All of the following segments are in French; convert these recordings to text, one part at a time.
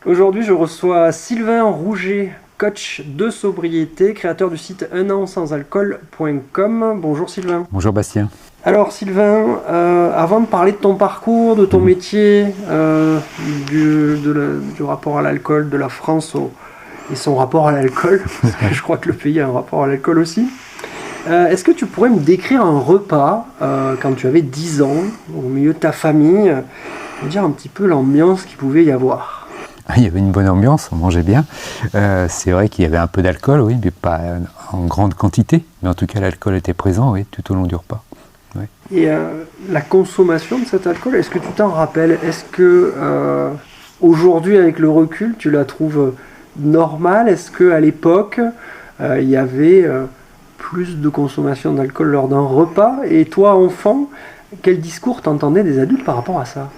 Aujourd'hui, je reçois Sylvain Rouget, coach de sobriété, créateur du site unansansalcool.com. Bonjour Sylvain. Bonjour Bastien. Alors Sylvain, avant de parler de ton parcours, de ton métier, du rapport à l'alcool de la France et son rapport à l'alcool, parce que je crois que le pays a un rapport à l'alcool aussi, est-ce que tu pourrais me décrire un repas quand tu avais 10 ans, au milieu de ta famille, me dire un petit peu l'ambiance qu'il pouvait y avoir? Il y avait une bonne ambiance, on mangeait bien. C'est vrai qu'il y avait un peu d'alcool, oui, mais pas en grande quantité. Mais en tout cas, l'alcool était présent, oui, tout au long du repas. Oui. Et la consommation de cet alcool, est-ce que tu t'en rappelles? Est-ce que aujourd'hui, avec le recul, tu la trouves normale? Est-ce qu'à l'époque, il y avait plus de consommation d'alcool lors d'un repas? Et toi, enfant, quel discours t'entendais des adultes par rapport à ça?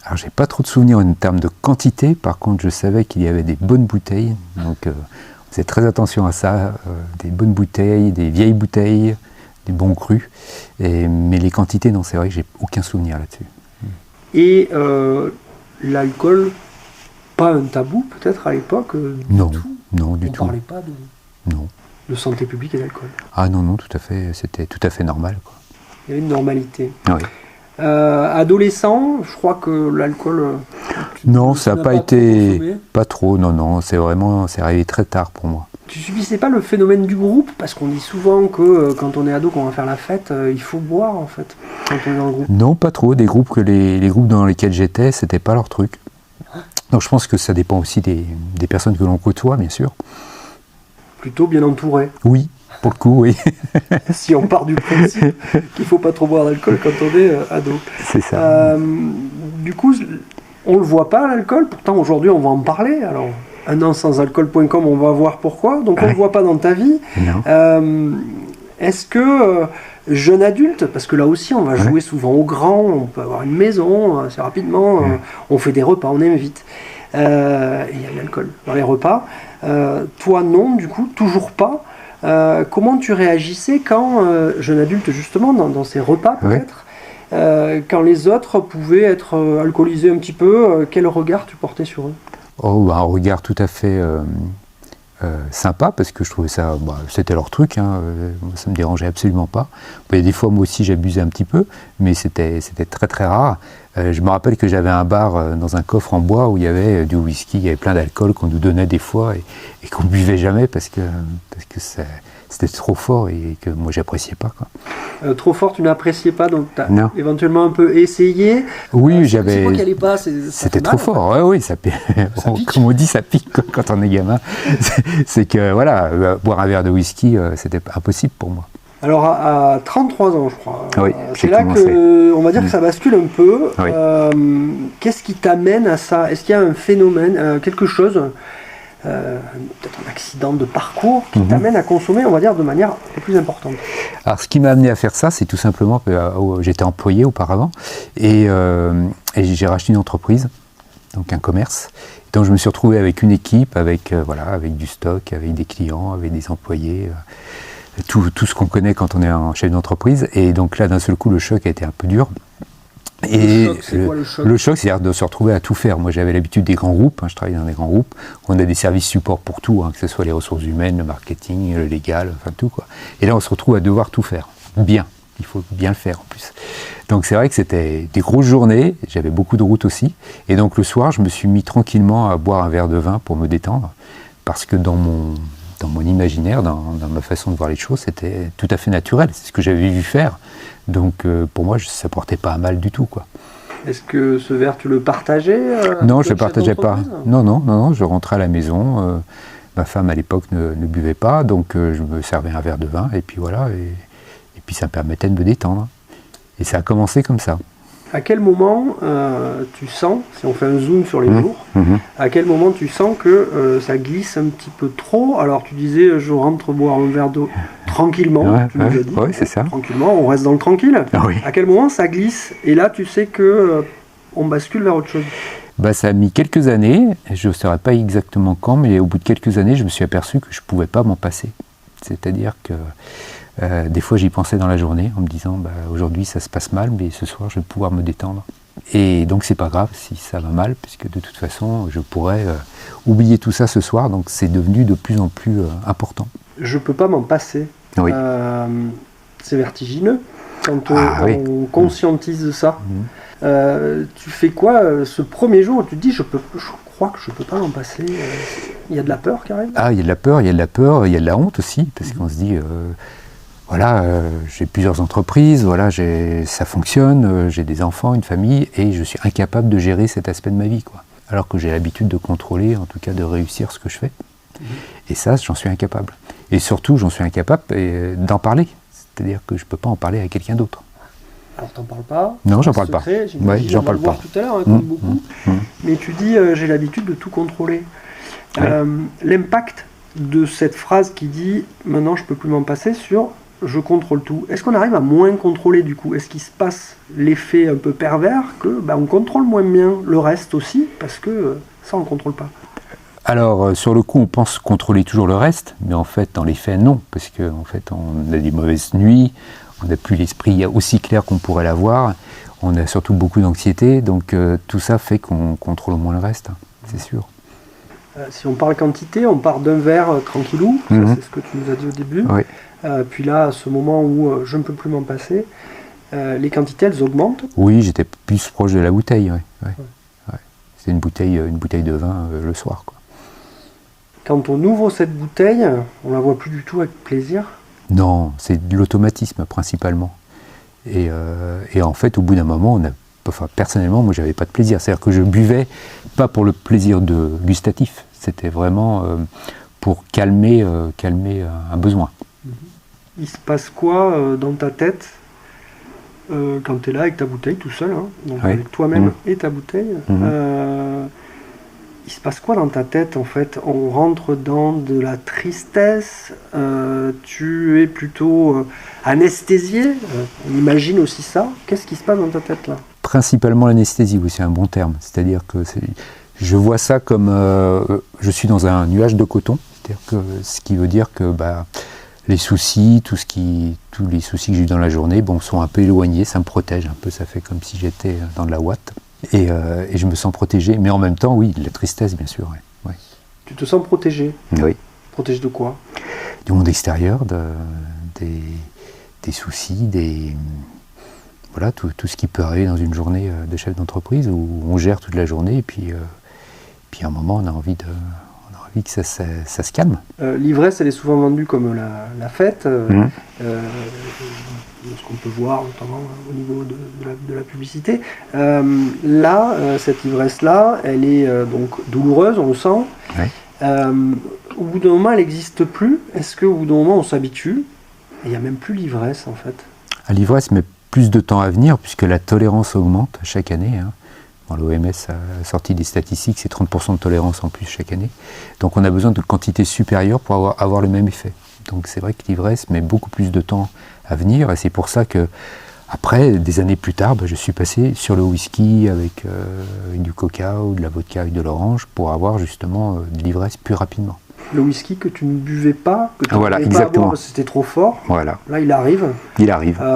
Alors, j'ai pas trop de souvenirs en termes de quantité. Par contre, je savais qu'il y avait des bonnes bouteilles. Donc, on faisait très attention à ça. Des bonnes bouteilles, des vieilles bouteilles, des bons crus. Mais les quantités, non, c'est vrai que j'ai aucun souvenir là-dessus. Et l'alcool, pas un tabou peut-être à l'époque Non, du tout. non, du tout. On ne parlait pas de santé publique et d'alcool. Ah non, non, tout à fait. C'était tout à fait normal, quoi. Il y avait une normalité. Oui. Adolescent, je crois que l'alcool... Non, ça n'a pas été... trop Pas trop, non. C'est arrivé très tard pour moi. Tu subissais pas le phénomène du groupe? Parce qu'on dit souvent que quand on est ado, qu'on va faire la fête, il faut boire en fait, quand on est dans le groupe. Non, pas trop. Les groupes dans lesquels j'étais, c'était pas leur truc. Donc je pense que ça dépend aussi des personnes que l'on côtoie, bien sûr. Plutôt bien entouré. Oui, pour le coup, oui. Si on part du principe qu'il faut pas trop boire d'alcool quand on est ado. C'est ça. Du coup, on le voit pas l'alcool, pourtant aujourd'hui on va en parler. Alors, unansansalcool.com, on va voir pourquoi. Donc on le voit pas dans ta vie. Non. Est-ce que jeune adulte, parce que là aussi on va jouer souvent au grand, on peut avoir une maison assez rapidement, on fait des repas, on invite. Et il y a de l'alcool dans les repas. Toi non, du coup, toujours pas. Comment tu réagissais quand, jeune adulte justement, dans ces repas peut-être, quand les autres pouvaient être alcoolisés un petit peu, quel regard tu portais sur eux? Oh, un regard tout à fait sympa, parce que je trouvais ça, c'était leur truc, ça me dérangeait absolument pas. Il y a des fois, moi aussi, j'abusais un petit peu, mais c'était très très rare. Je me rappelle que j'avais un bar dans un coffre en bois où il y avait du whisky, il y avait plein d'alcool qu'on nous donnait des fois et qu'on buvait jamais parce que c'était trop fort et que moi j'appréciais pas, quoi. Trop fort, tu n'appréciais pas, donc tu as Non. éventuellement un peu essayé. Oui, j'avais. C'est quoi qui allait pas? C'était trop fort. Ouais, oui, ça pique. Comme on dit, ça pique quand on est gamin. C'est que voilà, boire un verre de whisky, c'était impossible pour moi. Alors à 33 ans, je crois. Oui, c'est là que on va dire que ça bascule un peu. Oui. Qu'est-ce qui t'amène à ça? Est-ce qu'il y a un phénomène, quelque chose, peut-être un accident de parcours qui t'amène à consommer, on va dire, de manière un peu plus importante? Alors, ce qui m'a amené à faire ça, c'est tout simplement que j'étais employé auparavant et j'ai racheté une entreprise, donc un commerce. Donc, je me suis retrouvé avec une équipe, avec du stock, avec des clients, avec des employés, tout ce qu'on connaît quand on est un chef d'entreprise. Et donc là, d'un seul coup, le choc a été un peu dur. Et le choc, c'est-à-dire de se retrouver à tout faire. Moi, j'avais l'habitude des grands groupes, je travaillais dans des grands groupes, on a des services support pour tout, que ce soit les ressources humaines, le marketing, le légal, enfin tout, quoi. Et là, on se retrouve à devoir tout faire, bien. Il faut bien le faire en plus. Donc c'est vrai que c'était des grosses journées, j'avais beaucoup de routes aussi. Et donc le soir, je me suis mis tranquillement à boire un verre de vin pour me détendre, parce que dans mon imaginaire, dans ma façon de voir les choses, c'était tout à fait naturel. C'est ce que j'avais vu faire. Donc pour moi, ça portait pas à mal du tout, quoi. Est-ce que ce verre, tu le partageais? Non, je ne le partageais pas. Non, je rentrais à la maison. Ma femme, à l'époque, ne buvait pas. Donc je me servais un verre de vin. Et puis voilà. Et puis ça me permettait de me détendre. Et ça a commencé comme ça. À quel moment tu sens, si on fait un zoom sur les jours, à quel moment tu sens que ça glisse un petit peu trop? Alors tu disais, je rentre boire un verre d'eau tranquillement, tu nous as dit. Oui, c'est ça. Tranquillement, on reste dans le tranquille. Oui. À quel moment ça glisse? Et là tu sais que on bascule vers autre chose. Ça a mis quelques années, je ne saurais pas exactement quand, mais au bout de quelques années, je me suis aperçu que je ne pouvais pas m'en passer. C'est-à-dire que des fois j'y pensais dans la journée en me disant aujourd'hui ça se passe mal, mais ce soir je vais pouvoir me détendre. Et donc c'est pas grave si ça va mal, puisque de toute façon je pourrais oublier tout ça ce soir, donc c'est devenu de plus en plus important. Je peux pas m'en passer. Oui. C'est vertigineux quand on oui. conscientise ça. Tu fais quoi ce premier jour où tu te dis je crois que je peux pas m'en passer. Il y a de la peur qui arrive. Il y a de la peur, il y a de la honte aussi, parce qu'on se dit j'ai plusieurs entreprises, ça fonctionne, j'ai des enfants, une famille, et je suis incapable de gérer cet aspect de ma vie, quoi. Alors que j'ai l'habitude de contrôler, en tout cas de réussir ce que je fais. Et ça, j'en suis incapable. Et surtout, j'en suis incapable d'en parler. C'est-à-dire que je ne peux pas en parler à quelqu'un d'autre. Alors, t'en parles pas? Non, j'en parle pas. Ouais, j'en parle pas. Tout à l'heure, comme beaucoup. Mais tu dis, j'ai l'habitude de tout contrôler. L'impact de cette phrase qui dit, maintenant, je peux plus m'en passer sur je contrôle tout. Est-ce qu'on arrive à moins contrôler du coup? Est-ce qu'il se passe l'effet un peu pervers que on contrôle moins bien le reste aussi parce que ça on ne contrôle pas? Alors sur le coup on pense contrôler toujours le reste, mais en fait dans les faits non, parce qu'en fait on a des mauvaises nuits, on n'a plus l'esprit aussi clair qu'on pourrait l'avoir, on a surtout beaucoup d'anxiété, donc tout ça fait qu'on contrôle moins le reste, c'est sûr. Si on parle quantité, on part d'un verre tranquillou, ça, c'est ce que tu nous as dit au début. Oui. Puis là, à ce moment où je ne peux plus m'en passer, les quantités, elles augmentent. Oui, j'étais plus proche de la bouteille. Ouais. C'est une bouteille de vin le soir, quoi. Quand on ouvre cette bouteille, on la voit plus du tout avec plaisir. Non, c'est de l'automatisme principalement. Et en fait, au bout d'un moment, personnellement, moi, j'avais pas de plaisir. C'est-à-dire que je buvais pas pour le plaisir gustatif. C'était vraiment pour calmer un besoin. Il se passe quoi dans ta tête quand tu es là avec ta bouteille tout seul, donc avec toi-même et ta bouteille? Il se passe quoi dans ta tête en fait? On rentre dans de la tristesse, tu es plutôt anesthésié, on imagine aussi ça. Qu'est-ce qui se passe dans ta tête là? Principalement l'anesthésie, oui, c'est un bon terme. C'est-à-dire que je vois ça comme je suis dans un nuage de coton, c'est-à-dire que ce qui veut dire que les soucis, tous les soucis que j'ai eu dans la journée, sont un peu éloignés, ça me protège un peu, ça fait comme si j'étais dans de la ouate. Et je me sens protégé, mais en même temps, oui, la tristesse, bien sûr. Ouais. Tu te sens protégé? Oui. Protégé de quoi? Du monde extérieur, des soucis, tout ce qui peut arriver dans une journée de chef d'entreprise où on gère toute la journée et puis à un moment, on a envie que ça se calme. L'ivresse, elle est souvent vendue comme la fête. Ce qu'on peut voir notamment au niveau de la publicité. Cette ivresse-là, elle est donc douloureuse, on le sent. Ouais. Au bout d'un moment, elle n'existe plus. Est-ce qu'au bout d'un moment, on s'habitue? Et il n'y a même plus l'ivresse, en fait. L'ivresse met plus de temps à venir, puisque la tolérance augmente chaque année. L'OMS a sorti des statistiques, c'est 30% de tolérance en plus chaque année. Donc on a besoin de quantités supérieures pour avoir le même effet. Donc c'est vrai que l'ivresse met beaucoup plus de temps à venir, et c'est pour ça que après, des années plus tard, je suis passé sur le whisky avec du coca ou de la vodka avec de l'orange pour avoir justement de l'ivresse plus rapidement. Le whisky que tu ne buvais pas, que tu ne pouvais exactement. pas boire parce que c'était trop fort, voilà. Là il arrive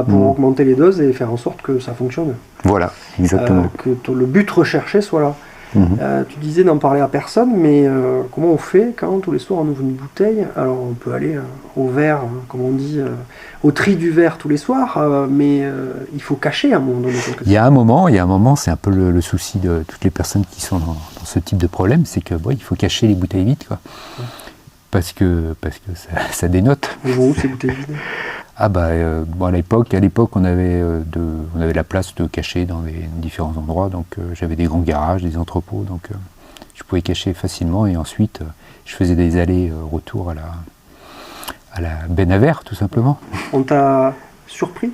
pour augmenter les doses et faire en sorte que ça fonctionne. Voilà, exactement. Que le but recherché soit là. Tu disais d'en parler à personne, mais comment on fait quand tous les soirs on ouvre une bouteille? Alors on peut aller au verre, comme on dit, au tri du verre tous les soirs, mais il faut cacher à un moment donné. Il y a un moment, c'est un peu le souci de toutes les personnes qui sont dans ce type de problème, c'est que il faut cacher les bouteilles vides, quoi. Parce que ça dénote. Ils vont où ces bouteilles vides? À l'époque, on avait la place de cacher dans différents endroits, donc j'avais des grands garages, des entrepôts, donc je pouvais cacher facilement, et ensuite je faisais des allers-retours à la benne à verre, tout simplement. On t'a surpris?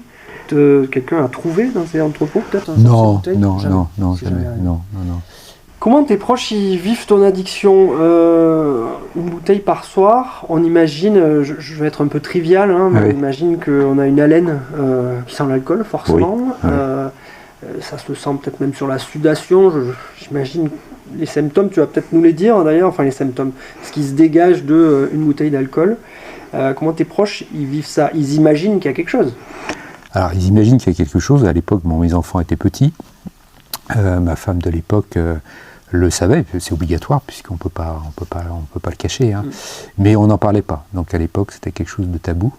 Quelqu'un a trouvé dans ces entrepôts, peut-être? Non, jamais. Comment tes proches ils vivent ton addiction? Une bouteille par soir, on imagine, je vais être un peu trivial, mais on imagine qu'on a une haleine qui sent l'alcool, forcément. Oui. Ça se sent peut-être même sur la sudation. J'imagine les symptômes, tu vas peut-être nous les dire d'ailleurs, enfin les symptômes, ce qui se dégage d'une bouteille d'alcool. Comment tes proches ils vivent ça? Ils imaginent qu'il y a quelque chose? Alors ils imaginent qu'il y a quelque chose. À l'époque, mes enfants étaient petits. Ma femme de l'époque le savait, c'est obligatoire puisqu'on peut pas le cacher, hein. Mais on n'en parlait pas. Donc à l'époque, c'était quelque chose de tabou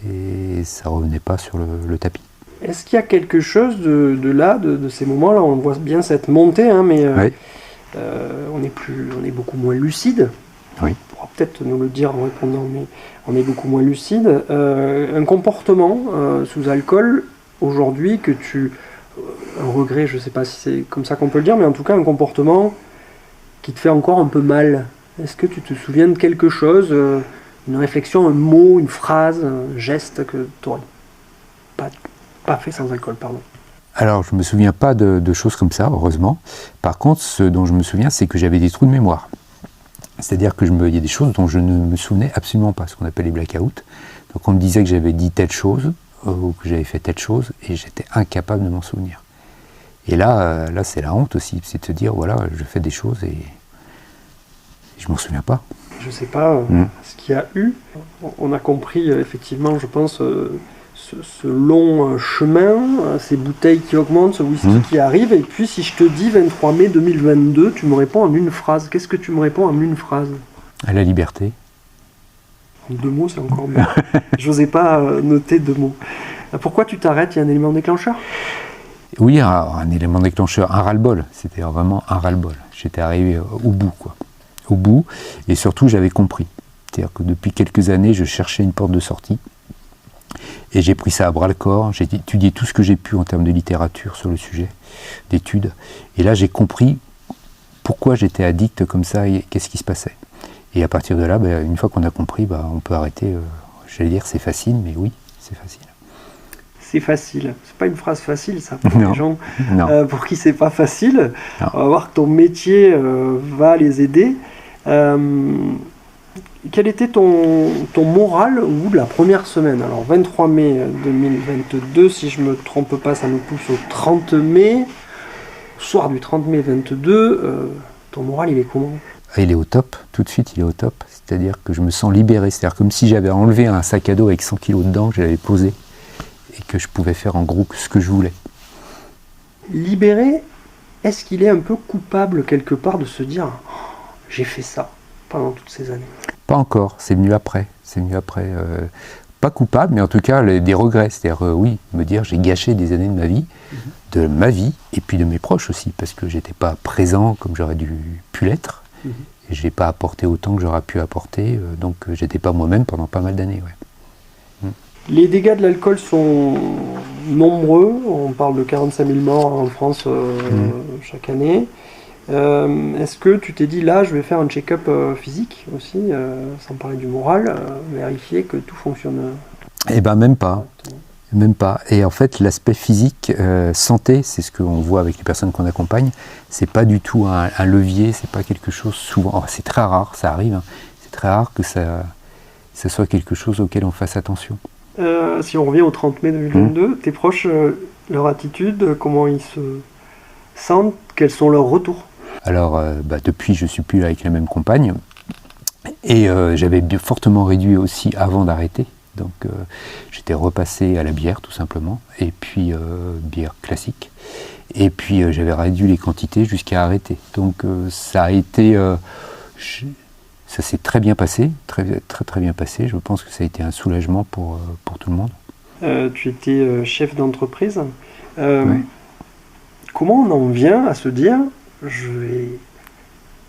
et ça revenait pas sur le tapis. Est-ce qu'il y a quelque chose de ces moments-là, on voit bien cette montée, hein, mais Oui. on est beaucoup moins lucide. Oui. On pourra peut-être nous le dire en répondant, mais on est beaucoup moins lucide. Un comportement sous alcool aujourd'hui un regret, je ne sais pas si c'est comme ça qu'on peut le dire, mais en tout cas un comportement qui te fait encore un peu mal. Est-ce que tu te souviens de quelque chose, une réflexion, un mot, une phrase, un geste que tu n'aurais pas fait sans alcool, pardon? Alors, je ne me souviens pas de choses comme ça, heureusement. Par contre, ce dont je me souviens, c'est que j'avais des trous de mémoire. C'est-à-dire qu'il y a des choses dont je ne me souvenais absolument pas, ce qu'on appelle les blackouts. Donc on me disait que j'avais dit telle chose, ou que j'avais fait telle chose, et j'étais incapable de m'en souvenir. Et là c'est la honte aussi, c'est de se dire, voilà, je fais des choses et je m'en souviens pas. Je ne sais pas ce qu'il y a eu. On a compris, effectivement, je pense, ce long chemin, ces bouteilles qui augmentent, ce whisky qui arrive, et puis si je te dis 23 mai 2022, tu me réponds en une phrase. Qu'est-ce que tu me réponds en une phrase? À la liberté. En 2 mots, c'est encore mieux. J'osais pas noter 2 mots. Pourquoi tu t'arrêtes? Il y a un élément déclencheur? Oui, un élément déclencheur, un ras-le-bol. C'était vraiment un ras-le-bol. J'étais arrivé au bout, quoi. Au bout, et surtout j'avais compris. C'est-à-dire que depuis quelques années, je cherchais une porte de sortie. Et j'ai pris ça à bras-le-corps, j'ai étudié tout ce que j'ai pu en termes de littérature sur le sujet, d'études. Et là, j'ai compris pourquoi j'étais addict comme ça et qu'est-ce qui se passait. Et à partir de là, une fois qu'on a compris, on peut arrêter. J'allais dire c'est facile, mais oui, c'est facile. C'est facile. C'est pas une phrase facile, ça, pour les gens pour qui c'est pas facile. Non. On va voir que ton métier va les aider. Quel était ton moral au bout de la première semaine? Alors 23 mai 2022, si je ne me trompe pas, ça nous pousse au 30 mai. Soir du 30 mai 22, ton moral il est comment? Il est au top, tout de suite il est au top. C'est-à-dire que je me sens libéré. C'est-à-dire comme si j'avais enlevé un sac à dos avec 100 kilos dedans, que j'avais posé, et que je pouvais faire en gros ce que je voulais. Libéré, est-ce qu'il est un peu coupable quelque part de se dire « j'ai fait ça pendant toutes ces années » ? Pas encore, c'est venu après. Pas coupable, mais en tout cas des regrets. C'est-à-dire, oui, me dire j'ai gâché des années de ma vie, et puis de mes proches aussi, parce que j'étais pas présent comme j'aurais pu l'être, et je n'ai pas apporté autant que j'aurais pu apporter, donc j'étais pas moi-même pendant pas mal d'années. Ouais. Les dégâts de l'alcool sont nombreux, on parle de 45 000 morts en France chaque année. Est-ce que tu t'es dit là je vais faire un check-up physique aussi, sans parler du moral, vérifier que tout fonctionne? Eh ben même pas. Et en fait l'aspect physique, santé, c'est ce qu'on voit avec les personnes qu'on accompagne, c'est pas du tout un levier, c'est pas quelque chose souvent, c'est très rare, ça arrive, hein, c'est très rare que ça soit quelque chose auquel on fasse attention. Si on revient au 30 mai 2022, tes proches, leur attitude, comment ils se sentent, quels sont leurs retours? Alors, depuis, je ne suis plus avec la même compagne. Et j'avais fortement réduit aussi avant d'arrêter. Donc, j'étais repassé à la bière, tout simplement. Et puis, bière classique. Et puis, j'avais réduit les quantités jusqu'à arrêter. Donc, ça a été... ça s'est très bien passé. Très, très, très bien passé. Je pense que ça a été un soulagement pour tout le monde. Tu étais chef d'entreprise. Oui. Comment on en vient à se dire je vais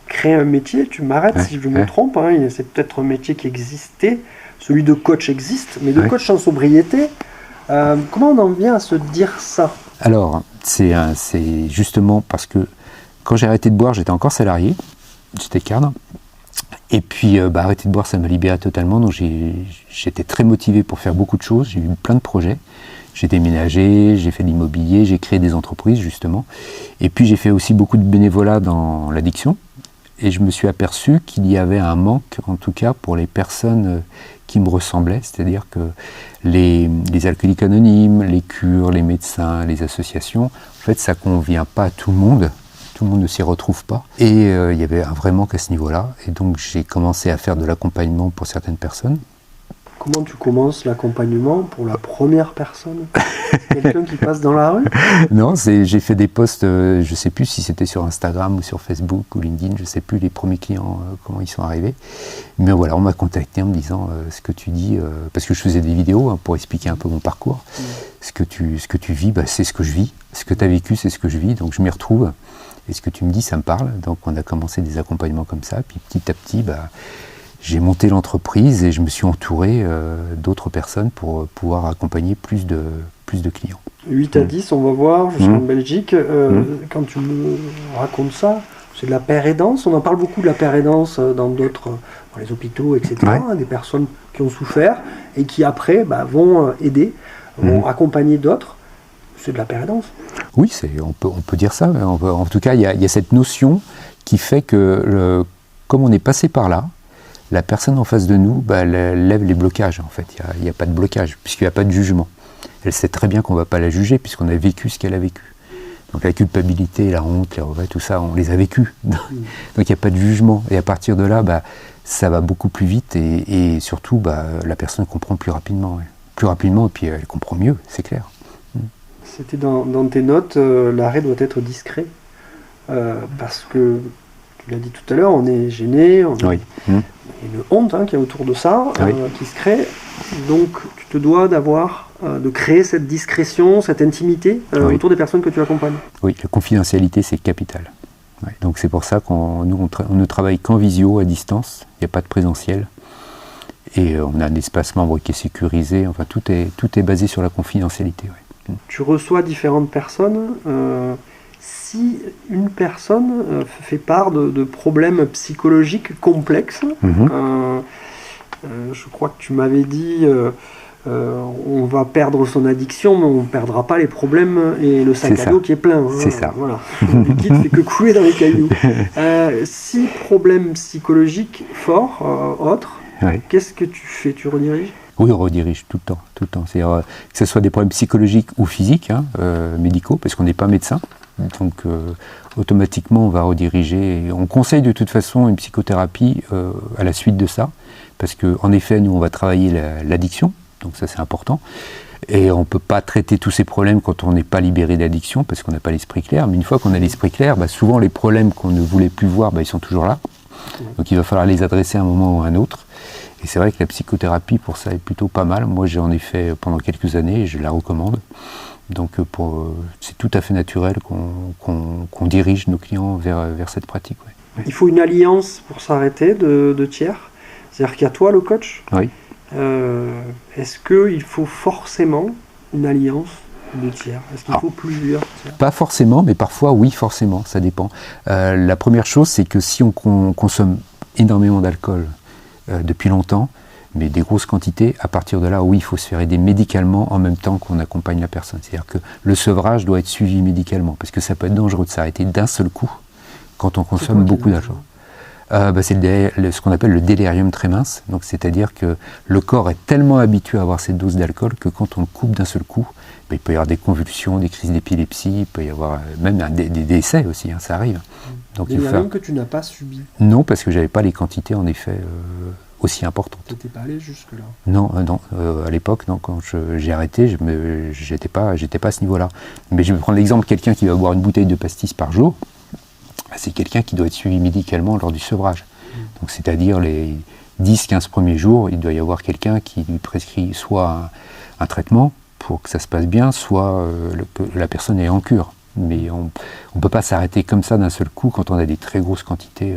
créer un métier, tu m'arrêtes si je me trompe, hein, c'est peut-être un métier qui existait, celui de coach existe, mais de coach en sobriété, comment on en vient à se dire ça? Alors, c'est justement parce que quand j'ai arrêté de boire, j'étais encore salarié, j'étais cadre, et puis arrêter de boire, ça m'a libéré totalement, donc j'étais très motivé pour faire beaucoup de choses, j'ai eu plein de projets. J'ai déménagé, j'ai fait de l'immobilier, j'ai créé des entreprises justement. Et puis j'ai fait aussi beaucoup de bénévolat dans l'addiction. Et je me suis aperçu qu'il y avait un manque, en tout cas pour les personnes qui me ressemblaient. C'est-à-dire que les alcooliques anonymes, les cures, les médecins, les associations, en fait ça ne convient pas à tout le monde. Tout le monde ne s'y retrouve pas. Et il y avait un vrai manque à ce niveau-là. Et donc j'ai commencé à faire de l'accompagnement pour certaines personnes. Comment tu commences l'accompagnement pour la première personne? Quelqu'un qui passe dans la rue? Non, j'ai fait des posts, je ne sais plus si c'était sur Instagram ou sur Facebook ou LinkedIn, je ne sais plus les premiers clients, comment ils sont arrivés. Mais voilà, on m'a contacté en me disant ce que tu dis, parce que je faisais des vidéos pour expliquer un peu mon parcours. Ce que tu vis, c'est ce que je vis. Ce que tu as vécu, c'est ce que je vis. Donc je m'y retrouve. Et ce que tu me dis, ça me parle. Donc on a commencé des accompagnements comme ça. Puis petit à petit, j'ai monté l'entreprise et je me suis entouré d'autres personnes pour pouvoir accompagner plus de clients. 8 à 10, on va voir, jusqu'en Belgique. Quand tu me racontes ça, c'est de la paire aidance. On en parle beaucoup de la paire aidance dans les hôpitaux, etc. Ouais. Des personnes qui ont souffert et qui après vont aider, vont accompagner d'autres. C'est de la paire aidance. Oui, on peut dire ça. En tout cas, il y a cette notion qui fait que, comme on est passé par là, la personne en face de nous elle lève les blocages. En fait, il n'y a pas de blocage, puisqu'il n'y a pas de jugement. Elle sait très bien qu'on ne va pas la juger, puisqu'on a vécu ce qu'elle a vécu. Donc la culpabilité, la honte, les regrets, tout ça, on les a vécus. Donc il n'y a pas de jugement. Et à partir de là, ça va beaucoup plus vite et surtout, la personne comprend plus rapidement. Ouais. Plus rapidement, et puis elle comprend mieux, c'est clair. C'était dans tes notes, l'arrêt doit être discret. Parce que, tu l'as dit tout à l'heure, on est gêné, il y a une honte qui est autour de ça, qui se crée. Donc tu te dois de créer cette discrétion, cette intimité autour des personnes que tu accompagnes. Oui, la confidentialité, c'est capital. Ouais. Donc c'est pour ça qu'on ne travaille qu'en visio, à distance, il n'y a pas de présentiel. Et on a un espace membre qui est sécurisé, enfin tout est basé sur la confidentialité. Ouais. Tu reçois différentes personnes. Si une personne fait part de problèmes psychologiques complexes, je crois que tu m'avais dit on va perdre son addiction, mais on ne perdra pas les problèmes et le sac à dos qui est plein. C'est ça. Voilà. Le liquide fait que couler dans les cailloux. Si problème psychologique fort, autre, qu'est-ce que tu fais? Tu rediriges? Oui, on redirige tout le temps. C'est-à-dire que ce soit des problèmes psychologiques ou physiques, médicaux, parce qu'on n'est pas médecin. Donc automatiquement on va rediriger. Et on conseille de toute façon une psychothérapie à la suite de ça, parce qu'en effet nous on va travailler l'addiction, donc ça c'est important. Et on ne peut pas traiter tous ces problèmes quand on n'est pas libéré d'addiction, parce qu'on n'a pas l'esprit clair. Mais une fois qu'on a l'esprit clair, souvent les problèmes qu'on ne voulait plus voir, ils sont toujours là. Donc il va falloir les adresser à un moment ou à un autre. Et c'est vrai que la psychothérapie pour ça est plutôt pas mal. Moi j'en ai fait pendant quelques années et je la recommande. Donc c'est tout à fait naturel qu'on dirige nos clients vers cette pratique. Ouais. Il faut une alliance pour s'arrêter de tiers. C'est-à-dire qu'il y a toi le coach. Oui. Est-ce qu'il faut forcément une alliance de tiers? Est-ce qu'il faut plusieurs tiers? Pas forcément, mais parfois oui, forcément, ça dépend. La première chose, c'est que si on consomme énormément d'alcool depuis longtemps, mais des grosses quantités, à partir de là, oui, il faut se faire aider médicalement en même temps qu'on accompagne la personne. C'est-à-dire que le sevrage doit être suivi médicalement, parce que ça peut être dangereux de s'arrêter d'un seul coup quand on consomme beaucoup d'alcool. C'est ce qu'on appelle le délirium tremens, donc c'est-à-dire que le corps est tellement habitué à avoir cette dose d'alcool que quand on le coupe d'un seul coup, il peut y avoir des convulsions, des crises d'épilepsie, il peut y avoir même des décès aussi, ça arrive. Donc, il y a même que tu n'as pas subi. Non, parce que je n'avais pas les quantités en effet aussi importantes. Tu n'étais pas allé jusque-là? Non, à l'époque, non, quand j'ai arrêté, j'étais pas à ce niveau-là. Mais je vais prendre l'exemple de quelqu'un qui va boire une bouteille de pastis par jour. C'est quelqu'un qui doit être suivi médicalement lors du sevrage. Donc, c'est-à-dire les 10-15 premiers jours, il doit y avoir quelqu'un qui lui prescrit soit un traitement pour que ça se passe bien, soit que la personne est en cure. Mais on ne peut pas s'arrêter comme ça d'un seul coup quand on a des très grosses quantités.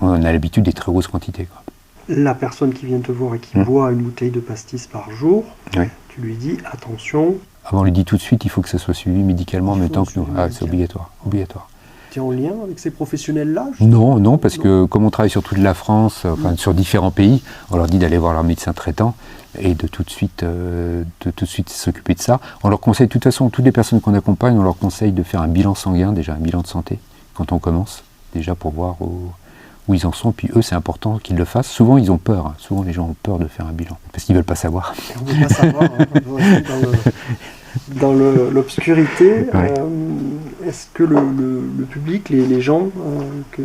On a l'habitude des très grosses quantités. Quoi. La personne qui vient te voir et qui boit une bouteille de pastis par jour, tu lui dis attention. On lui dit tout de suite, il faut que ça soit suivi médicalement en même temps que nous. C'est obligatoire. Tu es en lien avec ces professionnels-là? Non, parce que comme on travaille sur toute la France, sur différents pays, on leur dit d'aller voir leur médecin traitant et de tout de suite s'occuper de ça. On leur conseille, de toute façon, toutes les personnes qu'on accompagne, on leur conseille de faire un bilan sanguin, déjà un bilan de santé, quand on commence, déjà pour voir où ils en sont. Puis eux, c'est important qu'ils le fassent. Souvent, ils ont peur. Souvent, les gens ont peur de faire un bilan, parce qu'ils ne veulent pas savoir. On ne veut pas savoir. dans l'obscurité. Ouais. Est-ce que le public, les gens que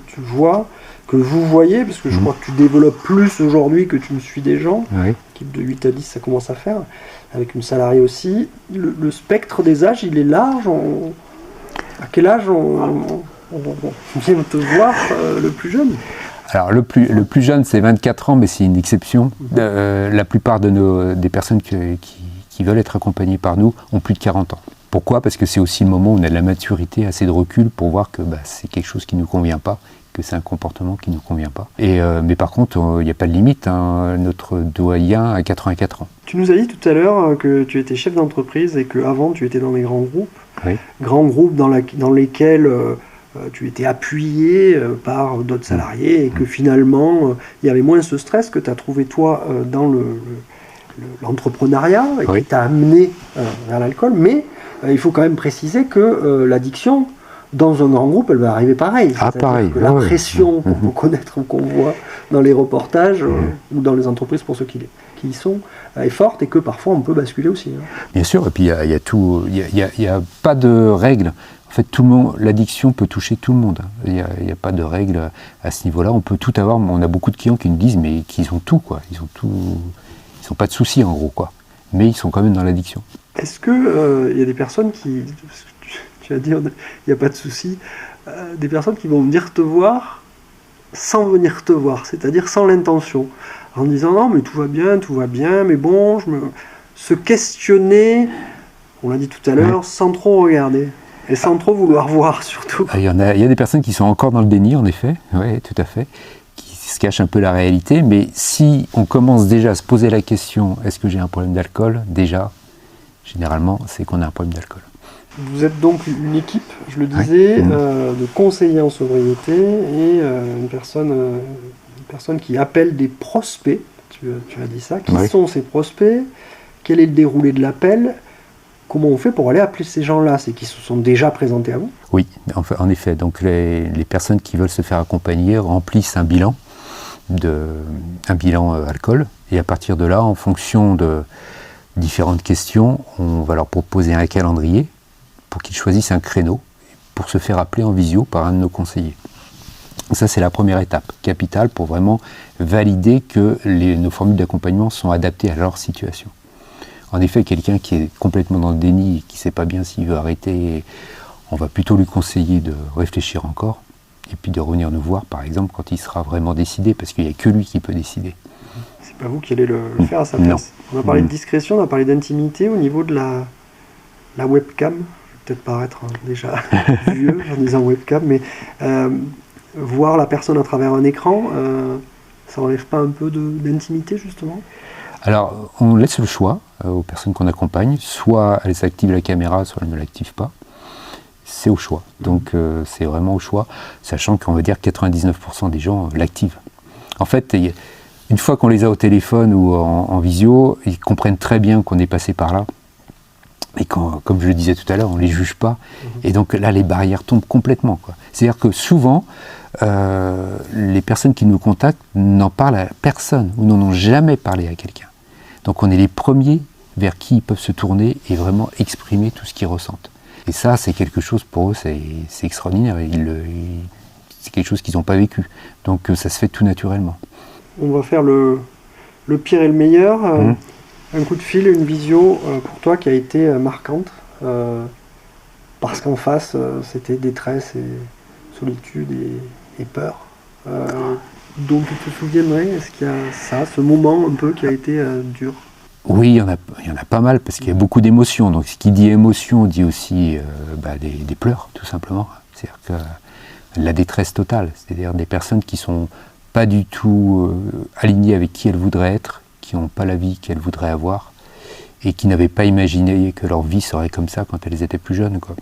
tu vois, que vous voyez, parce que je crois que tu développes plus aujourd'hui que tu ne suis des gens, Oui. équipe de 8 à 10 ça commence à faire, avec une salariée aussi, le spectre des âges il est large, à quel âge on vient te voir le plus jeune? Alors le plus jeune c'est 24 ans, mais c'est une exception. La plupart des personnes qui veulent être accompagnées par nous ont plus de 40 ans. Pourquoi? Parce que c'est aussi le moment où on a de la maturité, assez de recul pour voir que c'est quelque chose qui ne nous convient pas, que c'est un comportement qui ne nous convient pas. Mais par contre, il n'y a pas de limite, hein. Notre doyen a 84 ans. Tu nous as dit tout à l'heure que tu étais chef d'entreprise et qu'avant tu étais dans les grands groupes. Oui. Grands groupes dans lesquels tu étais appuyé par d'autres salariés et que finalement il y avait moins ce stress que tu as trouvé toi dans l'entrepreneuriat et qui t'a amené vers l'alcool. Mais il faut quand même préciser que l'addiction, dans un grand groupe, elle va arriver pareil. Pareil. Que la pression qu'on peut connaître ou qu'on voit dans les reportages ou dans les entreprises pour ceux qui y sont est forte et que parfois on peut basculer aussi. Hein. Bien sûr, et puis il y a tout, il y a pas de règles. En fait, tout le monde, l'addiction peut toucher tout le monde. Il n'y a pas de règles à ce niveau-là. On peut tout avoir. On a beaucoup de clients qui nous disent mais qu'ils ont tout, quoi. Ils ont tout, ils n'ont pas de soucis en gros, quoi. Mais ils sont quand même dans l'addiction. Est-ce que y a des personnes qui, tu vas dire, il n'y a pas de souci, des personnes qui vont venir te voir sans venir te voir, c'est-à-dire sans l'intention, en disant non mais tout va bien, mais bon, se questionner, on l'a dit tout à l'heure, sans trop regarder et sans trop vouloir voir surtout. Il y a des personnes qui sont encore dans le déni, en effet, oui, tout à fait, qui se cachent un peu la réalité, mais si on commence déjà à se poser la question, est-ce que j'ai un problème d'alcool? Déjà, généralement, c'est qu'on a un problème d'alcool. Vous êtes donc une équipe, je le disais, de conseillers en sobriété et une personne qui appelle des prospects, tu as dit ça. Qui sont ces prospects? Quel est le déroulé de l'appel? Comment on fait pour aller appeler ces gens-là? C'est qu'ils se sont déjà présentés à vous? Oui, en effet. Donc les personnes qui veulent se faire accompagner remplissent un bilan alcool, et à partir de là, en fonction de différentes questions, on va leur proposer un calendrier pour qu'ils choisissent un créneau pour se faire appeler en visio par un de nos conseillers. Ça, c'est la première étape capitale pour vraiment valider que nos formules d'accompagnement sont adaptées à leur situation. En effet, quelqu'un qui est complètement dans le déni et qui ne sait pas bien s'il veut arrêter, on va plutôt lui conseiller de réfléchir encore et puis de revenir nous voir, par exemple, quand il sera vraiment décidé, parce qu'il n'y a que lui qui peut décider. C'est pas vous qui allez le faire à sa place. On a parlé de discrétion, on a parlé d'intimité au niveau de la webcam. Je vais peut-être paraître déjà vieux en disant webcam, mais voir la personne à travers un écran, ça n'enlève pas un peu d'intimité justement? Alors, on laisse le choix aux personnes qu'on accompagne, soit elles activent la caméra, soit elles ne l'activent pas. C'est au choix. Donc, c'est vraiment au choix, sachant qu'on va dire 99% des gens l'activent. En fait, une fois qu'on les a au téléphone ou en visio, ils comprennent très bien qu'on est passé par là. Et comme je le disais tout à l'heure, on ne les juge pas. Et donc là, les barrières tombent complètement, quoi. C'est-à-dire que souvent, les personnes qui nous contactent n'en parlent à personne ou n'en ont jamais parlé à quelqu'un. Donc on est les premiers vers qui ils peuvent se tourner et vraiment exprimer tout ce qu'ils ressentent. Et ça, c'est quelque chose pour eux, c'est extraordinaire. C'est quelque chose qu'ils n'ont pas vécu. Donc ça se fait tout naturellement. On va faire le pire et le meilleur. Un coup de fil, une visio pour toi qui a été marquante. Parce qu'en face, c'était détresse et solitude et peur. Donc tu te souviendrais, est-ce qu'il y a ça, ce moment un peu qui a été dur? Oui, il y en a pas mal, parce qu'il y a beaucoup d'émotions. Donc ce qui dit émotion dit aussi des pleurs, tout simplement. C'est-à-dire que la détresse totale, c'est-à-dire des personnes qui sont pas du tout alignées avec qui elles voudraient être, qui n'ont pas la vie qu'elles voudraient avoir, et qui n'avaient pas imaginé que leur vie serait comme ça quand elles étaient plus jeunes, quoi.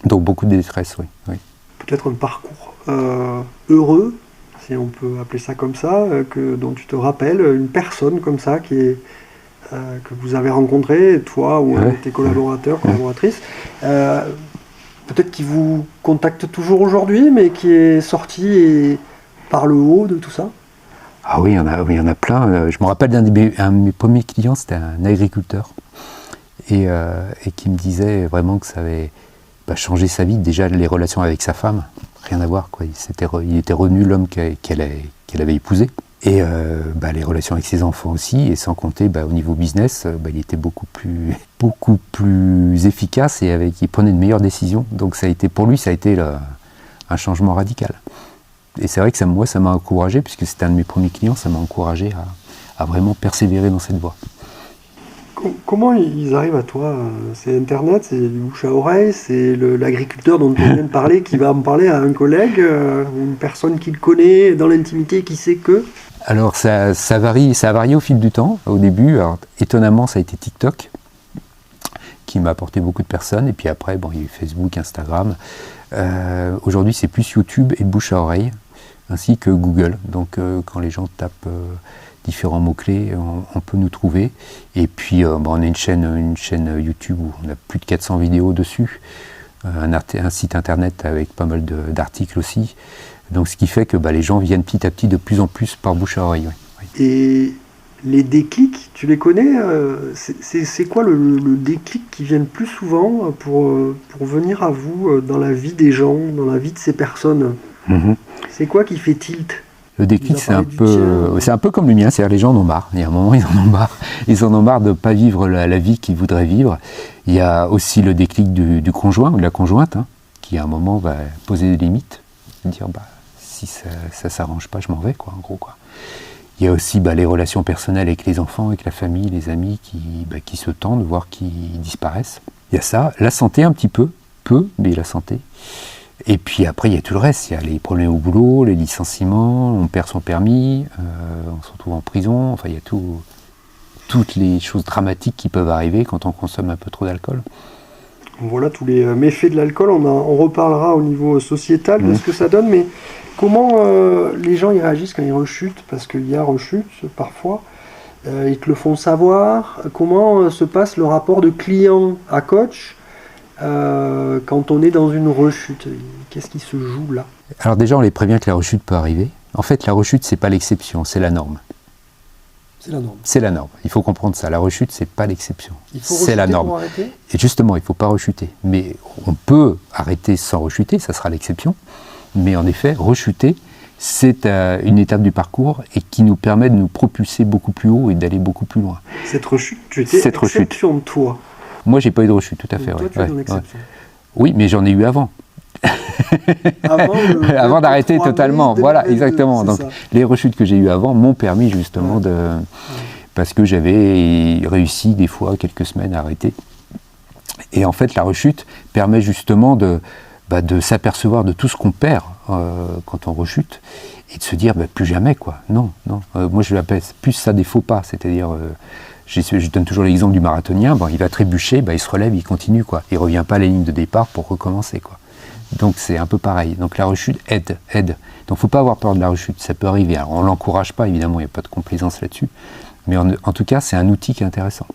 Donc beaucoup de détresse, oui. Peut-être un parcours heureux, si on peut appeler ça comme ça, dont tu te rappelles, une personne comme ça que vous avez rencontrée, toi ou un de tes collaborateurs, collaboratrices, peut-être qui vous contacte toujours aujourd'hui, mais qui est sorti par le haut de tout ça? Ah oui, il y en a plein. Je me rappelle d'un de mes premiers clients, c'était un agriculteur. et qui me disait vraiment que ça avait changé sa vie. Déjà, les relations avec sa femme, rien à voir, quoi. Il était revenu l'homme qu'elle avait épousé. Et les relations avec ses enfants aussi, et sans compter au niveau business, il était beaucoup plus efficace et il prenait de meilleures décisions. Donc pour lui, ça a été un changement radical. Et c'est vrai que moi, ça m'a encouragé, puisque c'était un de mes premiers clients, ça m'a encouragé à vraiment persévérer dans cette voie. Comment ils arrivent à toi? C'est Internet, c'est du bouche à oreille, c'est l'agriculteur dont on vient de parler qui va en parler à un collègue, une personne qu'il connaît dans l'intimité, qui sait que... Alors ça a varié au fil du temps. Au début, alors, étonnamment, ça a été TikTok qui m'a apporté beaucoup de personnes. Et puis après, il y a eu Facebook, Instagram. Aujourd'hui, c'est plus YouTube et bouche à oreille, ainsi que Google. Donc quand les gens tapent différents mots-clés, on peut nous trouver. Et puis on a une chaîne YouTube où on a plus de 400 vidéos dessus. Un site internet avec pas mal d'articles aussi. Donc ce qui fait que les gens viennent petit à petit de plus en plus par bouche à oreille. Oui. Et les déclics, tu les connais? C'est quoi le déclic qui vient le plus souvent pour venir à vous dans la vie des gens, dans la vie de ces personnes? C'est quoi qui fait tilt? Le déclic, c'est un peu comme le mien, c'est-à-dire les gens en ont marre. Il y a un moment, ils en ont marre. Ils en ont marre de ne pas vivre la vie qu'ils voudraient vivre. Il y a aussi le déclic du conjoint ou de la conjointe, qui à un moment va poser des limites, dire si ça ne s'arrange pas, je m'en vais, en gros. Il y a aussi les relations personnelles avec les enfants, avec la famille, les amis qui se tendent, voire qui disparaissent. Il y a ça. La santé un petit peu, mais la santé. Et puis après, il y a tout le reste. Il y a les problèmes au boulot, les licenciements, on perd son permis, on se retrouve en prison. Enfin, il y a toutes les choses dramatiques qui peuvent arriver quand on consomme un peu trop d'alcool. Voilà tous les méfaits de l'alcool. On reparlera au niveau sociétal de ce que ça donne. Mais comment les gens y réagissent quand ils rechutent? Parce qu'il y a rechute parfois. Ils te le font savoir. Comment se passe le rapport de client à coach quand on est dans une rechute? Qu'est-ce qui se joue là? Alors déjà, on les prévient que la rechute peut arriver. En fait, la rechute, c'est pas l'exception, c'est la norme. C'est la norme. C'est la norme. Il faut comprendre ça. La rechute, c'est pas l'exception. C'est la norme. Pour arrêter? Et justement, il ne faut pas rechuter. Mais on peut arrêter sans rechuter, ça sera l'exception. Mais en effet, rechuter, c'est une étape du parcours et qui nous permet de nous propulser beaucoup plus haut et d'aller beaucoup plus loin. Cette rechute, tu étais exception de toi. Moi, j'ai pas eu de rechute, tout à fait. Toi, tu es une exception. Oui, mais j'en ai eu avant. Avant d'arrêter totalement. Voilà, exactement. Donc, les rechutes que j'ai eues avant m'ont permis justement parce que j'avais réussi des fois quelques semaines à arrêter. Et en fait, la rechute permet justement de s'apercevoir de tout ce qu'on perd quand on rechute et de se dire plus jamais, quoi. Non. Moi, je l'appelle plus ça des faux pas, c'est-à-dire. Je donne toujours l'exemple du marathonien, il va trébucher, il se relève, il continue, quoi. Il ne revient pas à la ligne de départ pour recommencer, quoi. Donc c'est un peu pareil. Donc la rechute aide. Donc il ne faut pas avoir peur de la rechute, ça peut arriver. Alors on ne l'encourage pas, évidemment, il n'y a pas de complaisance là-dessus. Mais en tout cas, c'est un outil qui est intéressant.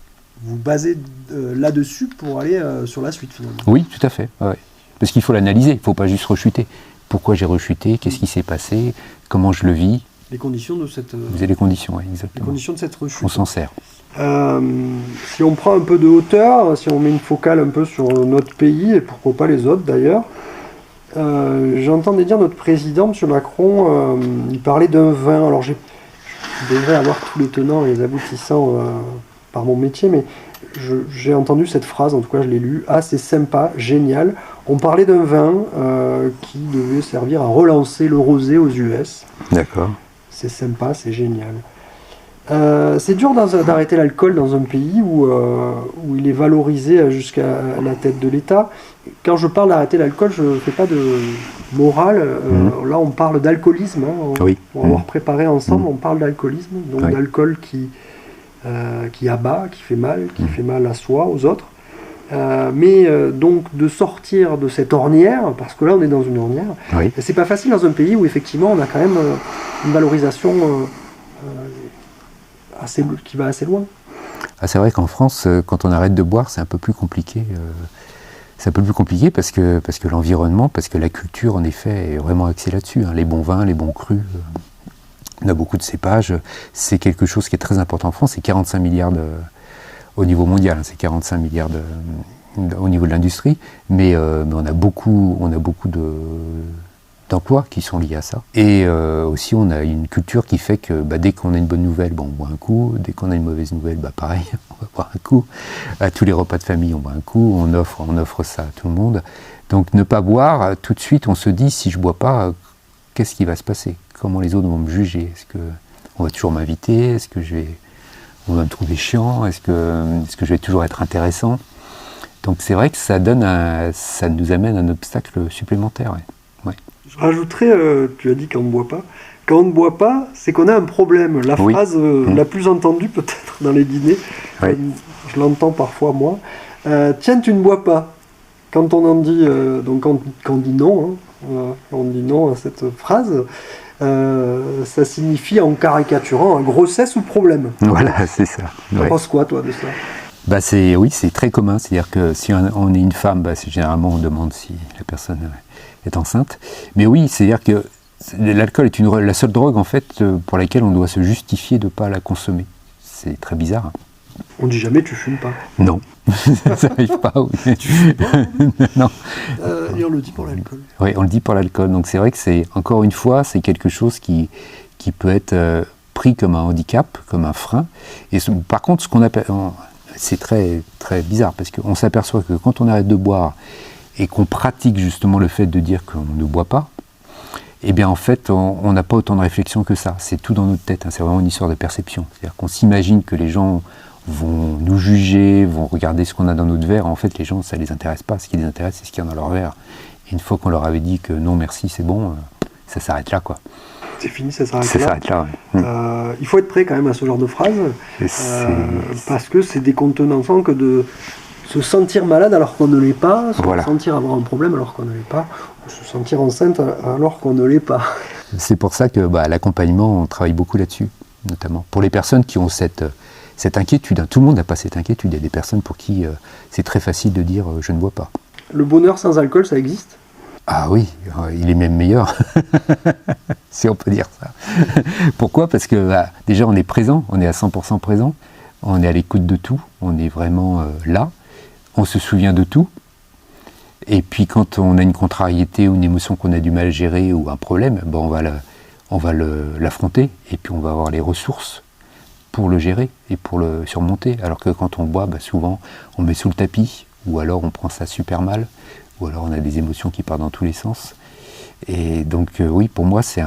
Vous basez là-dessus pour aller sur la suite, finalement? Oui, tout à fait. Ouais. Parce qu'il faut l'analyser, il ne faut pas juste rechuter. Pourquoi j'ai rechuté? Qu'est-ce qui s'est passé? Comment je le vis? Les conditions de cette... Vous avez les conditions, oui, exactement. Les conditions de cette rechute. On s'en sert. Si on prend un peu de hauteur, si on met une focale un peu sur notre pays, et pourquoi pas les autres d'ailleurs, j'entendais dire notre président, M. Macron, il parlait d'un vin. Alors je devrais avoir tous les tenants et les aboutissants par mon métier, mais j'ai entendu cette phrase, en tout cas je l'ai lu. Ah, c'est sympa, génial. On parlait d'un vin qui devait servir à relancer le rosé aux US. D'accord. C'est sympa, c'est génial. C'est dur d'arrêter l'alcool dans un pays où il est valorisé jusqu'à la tête de l'État. Quand je parle d'arrêter l'alcool, je ne fais pas de morale. Là, on parle d'alcoolisme. Oui. Pour avoir préparé ensemble, on parle d'alcoolisme. Donc d'alcool qui abat, qui fait mal à soi, aux autres. Mais donc de sortir de cette ornière, parce que là on est dans une ornière, c'est pas facile dans un pays où effectivement on a quand même une valorisation qui va assez loin. Ah, c'est vrai qu'en France, quand on arrête de boire, c'est un peu plus compliqué. C'est un peu plus compliqué parce que l'environnement, parce que la culture en effet est vraiment axée là-dessus. Les bons vins, les bons crus, on a beaucoup de cépages. C'est quelque chose qui est très important en France, c'est 45 milliards au niveau mondial, hein, c'est 45 milliards au niveau de l'industrie, mais on a beaucoup d'emplois qui sont liés à ça. Et aussi, on a une culture qui fait que dès qu'on a une bonne nouvelle, on boit un coup. Dès qu'on a une mauvaise nouvelle, pareil, on va boire un coup. À tous les repas de famille, on boit un coup. On offre ça à tout le monde. Donc ne pas boire, tout de suite, on se dit, si je ne bois pas, qu'est-ce qui va se passer? Comment les autres vont me juger? Est-ce qu'on va toujours m'inviter? Est-ce que on va me trouver chiant? Est-ce que je vais toujours être intéressant? Donc c'est vrai que ça nous amène un obstacle supplémentaire. Ouais. Je rajouterais, tu as dit qu'on ne boit pas. Quand on ne boit pas, c'est qu'on a un problème. La phrase la plus entendue peut-être dans les dîners, je l'entends parfois moi. Tiens, tu ne bois pas. Quand on en dit, quand on dit non, on dit non à cette phrase, ça signifie en caricaturant un grossesse ou problème. Voilà, c'est ça. Tu penses quoi toi de ça? C'est très commun, c'est-à-dire que si on est une femme, généralement on demande si la personne est enceinte. Mais oui, c'est-à-dire que l'alcool est la seule drogue en fait pour laquelle on doit se justifier de ne pas la consommer. C'est très bizarre. On dit jamais tu fumes pas. Non, ça n'arrive pas. Oui. Tu fumes pas? Non. Et on le dit pour l'alcool. Oui, on le dit pour l'alcool. Donc c'est vrai que c'est, encore une fois, c'est quelque chose qui peut être pris comme un handicap, comme un frein. Et par contre, ce qu'on appelle... C'est très, très bizarre parce qu'on s'aperçoit que quand on arrête de boire et qu'on pratique justement le fait de dire qu'on ne boit pas, eh bien en fait on n'a pas autant de réflexion que ça. C'est tout dans notre tête, hein. C'est vraiment une histoire de perception. C'est-à-dire qu'on s'imagine que les gens vont nous juger, vont regarder ce qu'on a dans notre verre. En fait les gens ça ne les intéresse pas. Ce qui les intéresse c'est ce qu'il y a dans leur verre. Et une fois qu'on leur avait dit que non merci c'est bon, ça s'arrête là quoi. C'est fini, ça s'arrête là. Ouais. Il faut être prêt quand même à ce genre de phrase, parce que c'est décontenançant que de se sentir malade alors qu'on ne l'est pas, se sentir avoir un problème alors qu'on ne l'est pas, ou se sentir enceinte alors qu'on ne l'est pas. C'est pour ça que l'accompagnement, on travaille beaucoup là-dessus, notamment. Pour les personnes qui ont cette inquiétude, hein. Tout le monde n'a pas cette inquiétude. Il y a des personnes pour qui c'est très facile de dire je ne bois pas. Le bonheur sans alcool, ça existe ? Ah oui, il est même meilleur, si on peut dire ça. Pourquoi ? Parce que déjà on est présent, on est à 100% présent, on est à l'écoute de tout, on est vraiment là, on se souvient de tout. Et puis quand on a une contrariété ou une émotion qu'on a du mal à gérer ou un problème, on va l'affronter et puis on va avoir les ressources pour le gérer et pour le surmonter. Alors que quand on boit, souvent on met sous le tapis ou alors on prend ça super mal. Ou alors on a des émotions qui partent dans tous les sens. Et donc oui, pour moi, c'est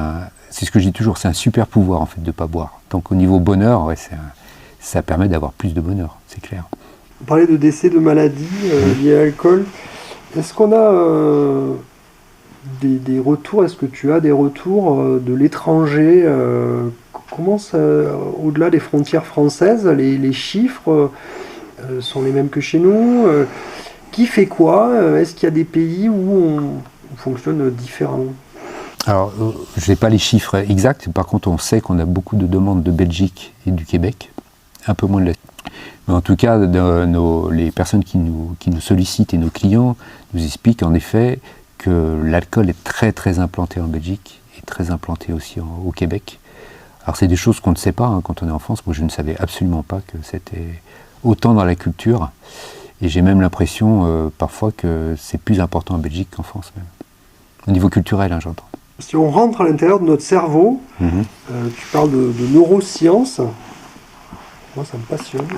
ce que je dis toujours, c'est un super pouvoir en fait de ne pas boire. Donc au niveau bonheur, ça permet d'avoir plus de bonheur, c'est clair. On parlait de décès, de maladies liées à l'alcool. Est-ce qu'on a des retours? Est-ce que tu as des retours de l'étranger? Comment ça, au-delà des frontières françaises, les chiffres sont les mêmes que chez nous? Qui fait quoi? Est-ce qu'il y a des pays où on fonctionne différemment? Alors, je n'ai pas les chiffres exacts. Par contre, on sait qu'on a beaucoup de demandes de Belgique et du Québec. Un peu moins de la... Mais en tout cas, les personnes qui nous sollicitent et nos clients nous expliquent en effet que l'alcool est très très implanté en Belgique et très implanté aussi au Québec. Alors, c'est des choses qu'on ne sait pas quand on est en France. Moi, je ne savais absolument pas que c'était autant dans la culture. Et j'ai même l'impression parfois que c'est plus important en Belgique qu'en France même. Au niveau culturel, j'entends. Si on rentre à l'intérieur de notre cerveau, tu parles de neurosciences, moi ça me passionne,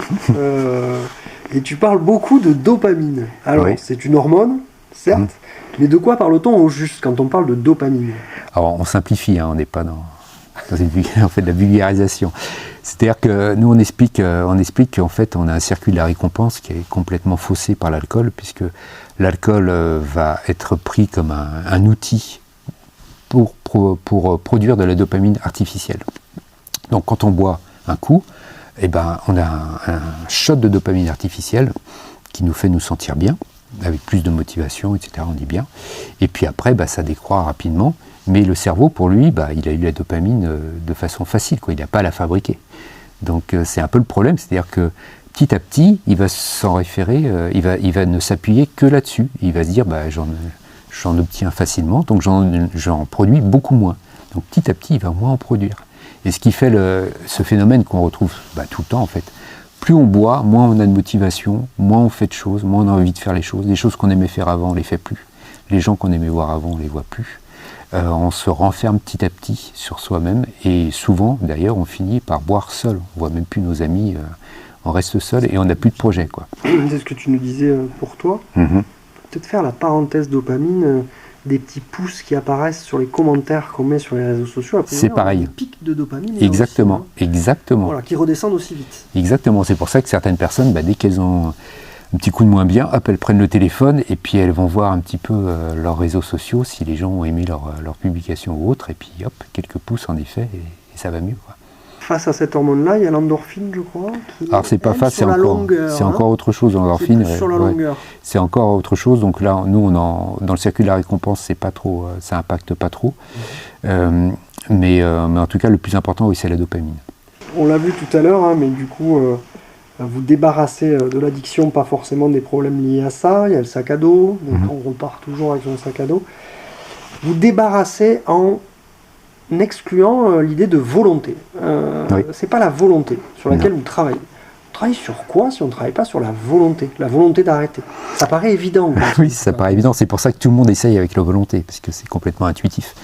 et tu parles beaucoup de dopamine. Alors c'est une hormone, certes, mais de quoi parle-t-on au juste quand on parle de dopamine? Alors on simplifie, on n'est pas dans on fait de la vulgarisation. C'est-à-dire que nous on explique qu'en fait on a un circuit de la récompense qui est complètement faussé par l'alcool, puisque l'alcool va être pris comme un outil pour produire de la dopamine artificielle. Donc quand on boit un coup, on a un shot de dopamine artificielle qui nous fait nous sentir bien, avec plus de motivation, etc. On dit bien. Et puis après, ça décroît rapidement. Mais le cerveau, pour lui, il a eu la dopamine de façon facile, il n'a pas à la fabriquer. Donc c'est un peu le problème, c'est-à-dire que petit à petit, il va s'en référer, il va ne s'appuyer que là-dessus. Il va se dire, j'en obtiens facilement, donc j'en produis beaucoup moins. Donc petit à petit, il va moins en produire. Et ce qui fait ce phénomène qu'on retrouve tout le temps, en fait, plus on boit, moins on a de motivation, moins on fait de choses, moins on a envie de faire les choses. Les choses qu'on aimait faire avant, on les fait plus. Les gens qu'on aimait voir avant, on les voit plus. On se renferme petit à petit sur soi-même et souvent, d'ailleurs, on finit par boire seul. On voit même plus nos amis, on reste seul et on n'a plus de projet, quoi. C'est ce que tu nous disais pour toi. Peut-être faire la parenthèse dopamine, des petits pouces qui apparaissent sur les commentaires qu'on met sur les réseaux sociaux. Après, c'est pareil. Des pics de dopamine. Exactement, aussi, exactement. Voilà, qui redescendent aussi vite. Exactement, c'est pour ça que certaines personnes, dès qu'elles ont un petit coup de moins bien, hop, elles prennent le téléphone et puis elles vont voir un petit peu leurs réseaux sociaux, si les gens ont aimé leur publication ou autre, et puis hop, quelques pouces en effet, et ça va mieux, quoi. Face à cette hormone-là, il y a l'endorphine, je crois. Alors c'est pas face, c'est encore autre chose. L'endorphine, sur la longueur. C'est encore autre chose. Donc là, nous, dans le circuit de la récompense, c'est pas trop, ça impacte pas trop. Mais en tout cas, le plus important, oui, c'est la dopamine. On l'a vu tout à l'heure, mais du coup, vous débarrassez de l'addiction, pas forcément des problèmes liés à ça. Il y a le sac à dos, donc on repart toujours avec son sac à dos. Vous débarrassez en excluant l'idée de volonté. C'est pas la volonté sur laquelle vous travaillez. On travaille sur quoi si on ne travaille pas sur la volonté d'arrêter? Ça paraît évident. Oui, ça paraît évident. C'est pour ça que tout le monde essaye avec la volonté, parce que c'est complètement intuitif.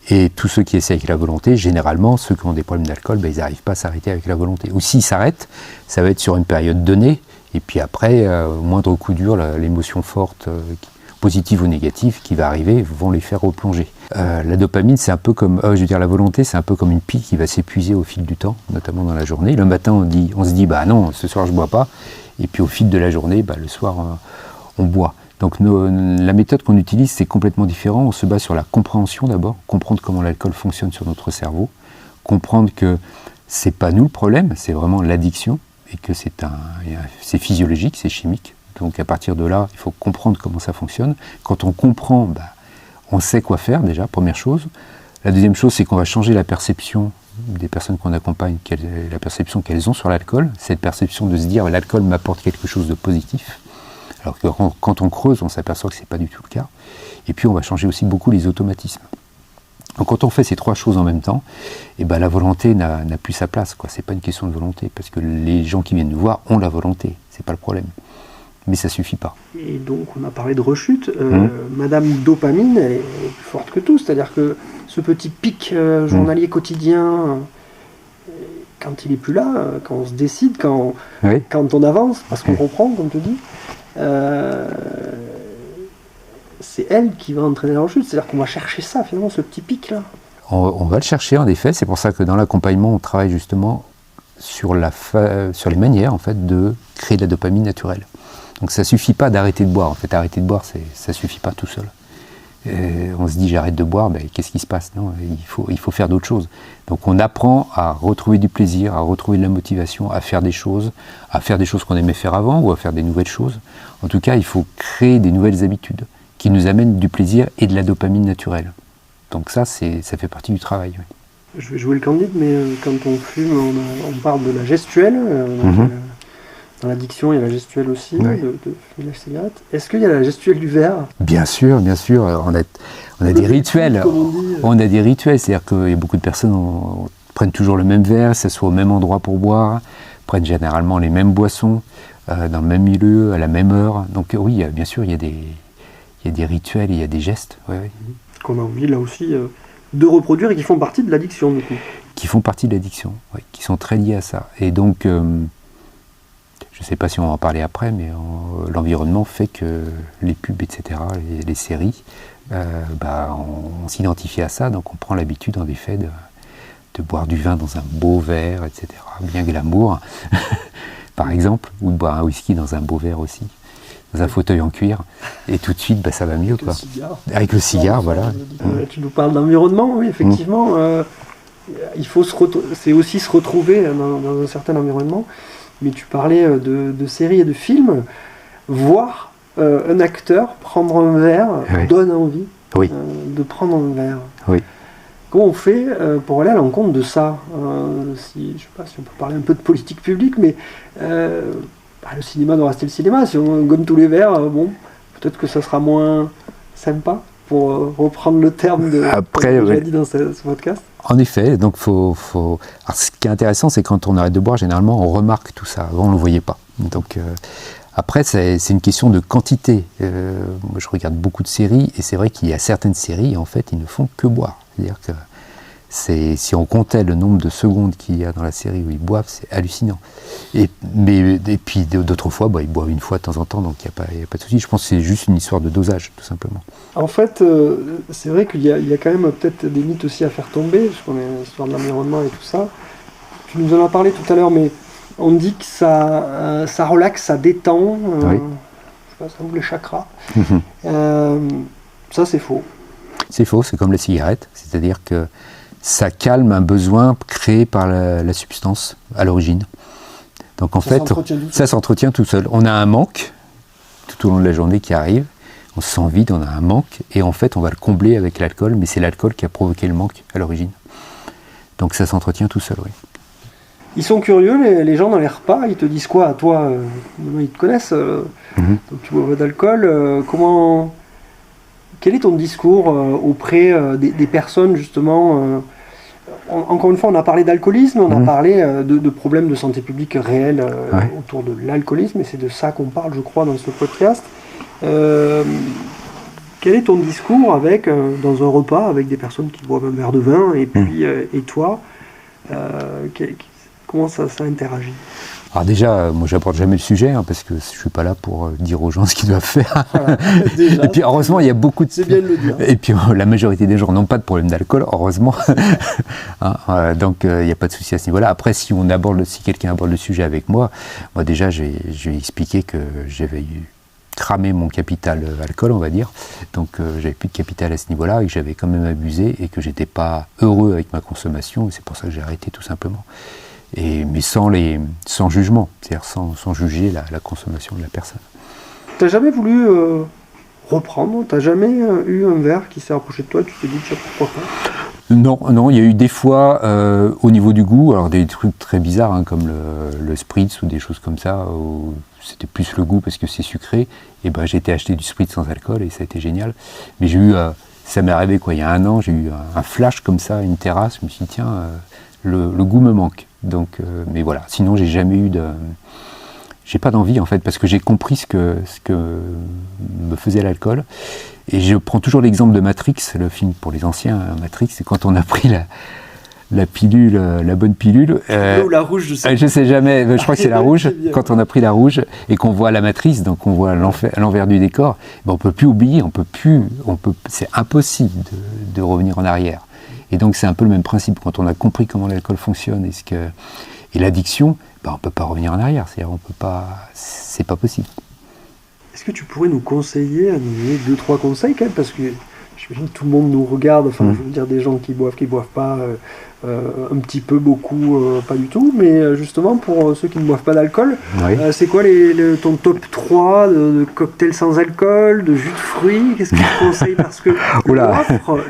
Et tous ceux qui essayent avec la volonté, généralement, ceux qui ont des problèmes d'alcool, ils n'arrivent pas à s'arrêter avec la volonté. Ou s'ils s'arrêtent, ça va être sur une période donnée, et puis après, au moindre coup dur, l'émotion forte, positive ou négative, qui va arriver, vont les faire replonger. La dopamine, c'est un peu comme, la volonté, c'est un peu comme une pile qui va s'épuiser au fil du temps, notamment dans la journée. Le matin, on se dit, non, ce soir je bois pas, et puis au fil de la journée, le soir, on boit. Donc la méthode qu'on utilise, c'est complètement différent. On se base sur la compréhension d'abord, comprendre comment l'alcool fonctionne sur notre cerveau, comprendre que c'est pas nous le problème, c'est vraiment l'addiction, et que c'est physiologique, c'est chimique. Donc à partir de là, il faut comprendre comment ça fonctionne. Quand on comprend, on sait quoi faire déjà, première chose. La deuxième chose, c'est qu'on va changer la perception des personnes qu'on accompagne, la perception qu'elles ont sur l'alcool, cette perception de se dire l'alcool m'apporte quelque chose de positif. Alors que quand on creuse, on s'aperçoit que ce n'est pas du tout le cas. Et puis on va changer aussi beaucoup les automatismes. Donc quand on fait ces trois choses en même temps, la volonté n'a plus sa place. Ce n'est pas une question de volonté, parce que les gens qui viennent nous voir ont la volonté, ce n'est pas le problème. Mais ça ne suffit pas. Et donc on a parlé de rechute. Madame Dopamine, elle est plus forte que tout. C'est-à-dire que ce petit pic journalier quotidien, quand il n'est plus là, quand on se décide, quand on avance, parce qu'on comprend, comme tu dis, c'est elle qui va entraîner la rechute. C'est-à-dire qu'on va chercher ça, finalement, ce petit pic-là. On va le chercher, en effet. C'est pour ça que dans l'accompagnement, on travaille justement sur les manières, en fait, de créer de la dopamine naturelle. Donc ça ne suffit pas d'arrêter de boire. En fait, arrêter de boire, ça ne suffit pas tout seul. On se dit j'arrête de boire, qu'est-ce qui se passe? Non, il faut faire d'autres choses. Donc on apprend à retrouver du plaisir, à retrouver de la motivation, à faire des choses qu'on aimait faire avant ou à faire des nouvelles choses. En tout cas, il faut créer des nouvelles habitudes qui nous amènent du plaisir et de la dopamine naturelle. Donc ça fait partie du travail. Oui. Je vais jouer le candide, mais quand on fume, on parle de la gestuelle. Dans l'addiction, il y a la gestuelle aussi, de fumer la cigarette. Est-ce qu'il y a la gestuelle du verre? Bien sûr. On a des rituels. On a des rituels, c'est-à-dire qu'il y a beaucoup de personnes prennent toujours le même verre, s'assoient au même endroit pour boire, prennent généralement les mêmes boissons, dans le même milieu, à la même heure. Donc oui, bien sûr, il y a des rituels, il y a des gestes. Qu'on a envie, là aussi, de reproduire et qui font partie de l'addiction, du coup. Qui font partie de l'addiction, qui sont très liés à ça. Et donc... je ne sais pas si on va en parler après, mais l'environnement fait que les pubs, etc., les séries, on s'identifie à ça, donc on prend l'habitude, en effet, de boire du vin dans un beau verre, etc., bien glamour, par exemple, ou de boire un whisky dans un beau verre aussi, dans un fauteuil en cuir, et tout de suite, ça va mieux. Avec le cigare, voilà. Tu nous parles d'environnement, oui, effectivement. Il faut c'est aussi se retrouver dans un certain environnement. Mais tu parlais de séries et de films. Voir un acteur prendre un verre donne envie de prendre un verre. Oui. Comment on fait pour aller à l'encontre de ça? Je ne sais pas si on peut parler un peu de politique publique, mais le cinéma doit rester le cinéma. Si on gomme tous les verres, peut-être que ça sera moins sympa. pour reprendre le terme de Après, que j'ai dit dans ce podcast. En effet, donc faut... Alors, ce qui est intéressant, c'est quand on arrête de boire, généralement, on remarque tout ça. Avant, on ne le voyait pas. Donc, après, c'est une question de quantité. Moi, je regarde beaucoup de séries, et c'est vrai qu'il y a certaines séries, en fait, ils ne font que boire. C'est-à-dire que si on comptait le nombre de secondes qu'il y a dans la série où ils boivent, c'est hallucinant. Et puis d'autres fois, ils boivent une fois de temps en temps, donc il n'y a pas de souci. Je pense que c'est juste une histoire de dosage, tout simplement. En fait, c'est vrai qu'il y a quand même peut-être des mythes aussi à faire tomber, parce qu'on est dans l'histoire de l'environnement et tout ça. Tu nous en as parlé tout à l'heure, mais on dit que ça relaxe, ça détend, Oui. je sais pas, ça ouvre les chakras. Ça, c'est faux. C'est faux, c'est comme la cigarette, c'est-à-dire que ça calme un besoin créé par la substance à l'origine. Donc en fait, ça s'entretient tout seul. On a un manque tout au long de la journée qui arrive, on se sent vide, on a un manque, et en fait on va le combler avec l'alcool, mais c'est l'alcool qui a provoqué le manque à l'origine. Donc ça s'entretient tout seul, oui. Ils sont curieux, les gens dans les repas, ils te disent quoi à toi ils te connaissent, donc tu bois pas d'alcool, quel est ton discours auprès des personnes justement encore une fois, on a parlé d'alcoolisme, on a parlé de problèmes de santé publique réels autour de l'alcoolisme, et c'est de ça qu'on parle, je crois, dans ce podcast. Quel est ton discours dans un repas avec des personnes qui boivent un verre de vin, et puis et toi, comment ça interagit? Alors déjà, moi j'aborde jamais le sujet, parce que je suis pas là pour dire aux gens ce qu'ils doivent faire. Voilà, déjà, et puis heureusement, il y a beaucoup de... C'est bien de le dire. Et puis la majorité des gens n'ont pas de problème d'alcool, heureusement. Donc il n'y a pas de souci à ce niveau-là. Après, si quelqu'un aborde le sujet avec moi déjà, je vais expliquer que j'avais cramé mon capital alcool, on va dire. Donc j'avais plus de capital à ce niveau-là, et que j'avais quand même abusé, et que j'étais pas heureux avec ma consommation, et c'est pour ça que j'ai arrêté tout simplement. Mais sans jugement, c'est-à-dire sans juger la consommation de la personne. T'as jamais voulu reprendre? T'as jamais eu un verre qui s'est rapproché de toi, tu t'es dit tiens, pourquoi pas? Non, il y a eu des fois au niveau du goût, alors des trucs très bizarres comme le spritz ou des choses comme ça, où c'était plus le goût parce que c'est sucré, et j'ai été acheter du spritz sans alcool et ça a été génial. Mais j'ai eu, ça m'est arrivé il y a 1 an, j'ai eu un flash comme ça, une terrasse, je me suis dit tiens, le goût me manque. Donc, mais voilà, sinon j'ai pas d'envie en fait, parce que j'ai compris ce que me faisait l'alcool. Et je prends toujours l'exemple de Matrix, le film pour les anciens, Matrix, c'est quand on a pris la pilule, la bonne pilule. Ou la rouge, je sais jamais, je crois que c'est la rouge. Quand on a pris la rouge et qu'on voit la matrice, donc on voit l'envers du décor, on peut plus oublier, c'est impossible de revenir en arrière. Et donc c'est un peu le même principe, quand on a compris comment l'alcool fonctionne et l'addiction, on ne peut pas revenir en arrière, c'est-à-dire c'est pas possible. Est-ce que tu pourrais nous conseiller, à nous donner 2-3 conseils quand même, parce que j'imagine que tout le monde nous regarde, je veux dire des gens qui boivent pas, un petit peu, beaucoup, pas du tout, mais justement pour ceux qui ne boivent pas d'alcool, c'est quoi ton top 3 de cocktails sans alcool, de jus de fruits, qu'est-ce que tu conseilles? Parce que